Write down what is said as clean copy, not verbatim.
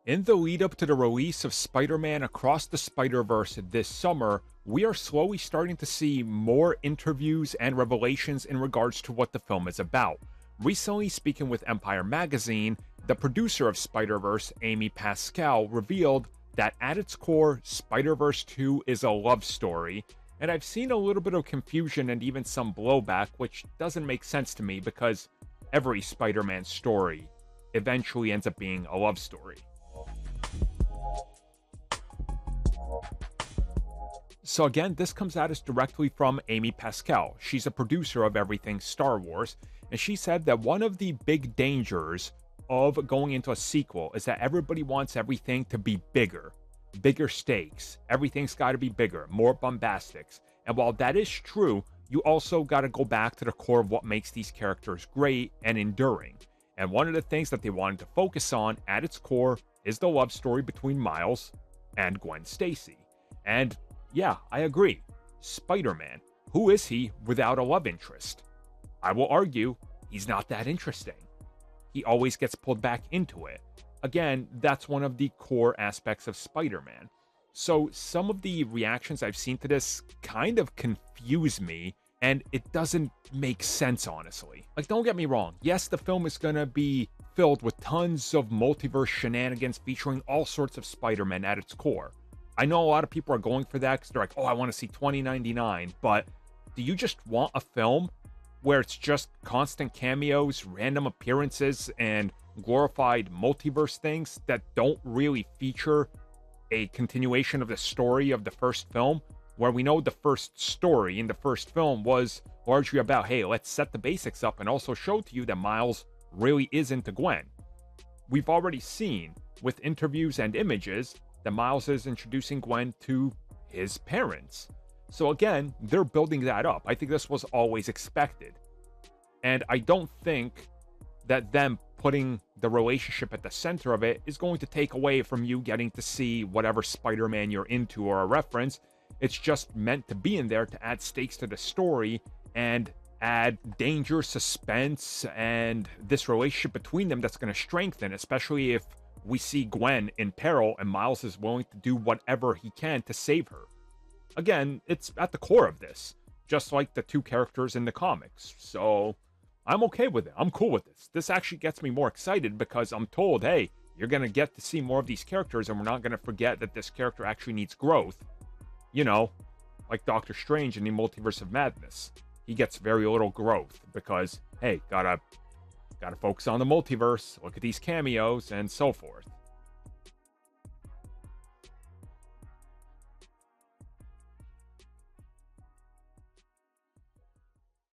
In the lead up to the release of Spider-Man Across the Spider-Verse this summer, we are slowly starting to see more interviews and revelations in regards to what the film is about. Recently, speaking with Empire Magazine, the producer of Spider-Verse, Amy Pascal, revealed that at its core, Spider-Verse 2 is a love story, and I've seen a little bit of confusion and even some blowback, which doesn't make sense to me because every Spider-Man story eventually ends up being a love story. So again, this comes at us directly from Amy Pascal. She's a producer of everything Star Wars, and she said that one of the big dangers of going into a sequel is that everybody wants everything to be bigger stakes. Everything's got to be bigger, more bombastics. And while that is true, you also got to go back to the core of what makes these characters great and enduring. And one of the things that they wanted to focus on at its core is the love story between Miles and Gwen Stacy. And yeah, I agree. Spider-Man, who is he without a love interest? I will argue he's not that interesting. He always gets pulled back into it. Again, that's one of the core aspects of Spider-Man. So some of the reactions I've seen to this kind of confuse me, and it doesn't make sense, honestly. Like, don't get me wrong. Yes, the film is gonna be filled with tons of multiverse shenanigans featuring all sorts of Spider-Man at its core. I know a lot of people are going for that because they're like, oh, I want to see 2099. But do you just want a film where it's just constant cameos, random appearances, and glorified multiverse things that don't really feature a continuation of the story of the first film? Where we know the first story in the first film was largely about, hey, let's set the basics up and also show to you that Miles really is into Gwen. We've already seen with interviews and images that Miles is introducing Gwen to his parents. So again, they're building that up. I think this was always expected. And I don't think that them putting the relationship at the center of it is going to take away from you getting to see whatever Spider-Man you're into or a reference. It's just meant to be in there to add stakes to the story and add danger, suspense, and this relationship between them that's going to strengthen, especially if we see Gwen in peril and Miles is willing to do whatever he can to save her. Again, it's at the core of this, just like the two characters in the comics. So I'm okay with it. I'm cool with this. This actually gets me more excited because I'm told, hey, you're going to get to see more of these characters and we're not going to forget that this character actually needs growth. You know, like Doctor Strange in the Multiverse of Madness. He gets very little growth because, hey, gotta focus on the multiverse, look at these cameos, and so forth.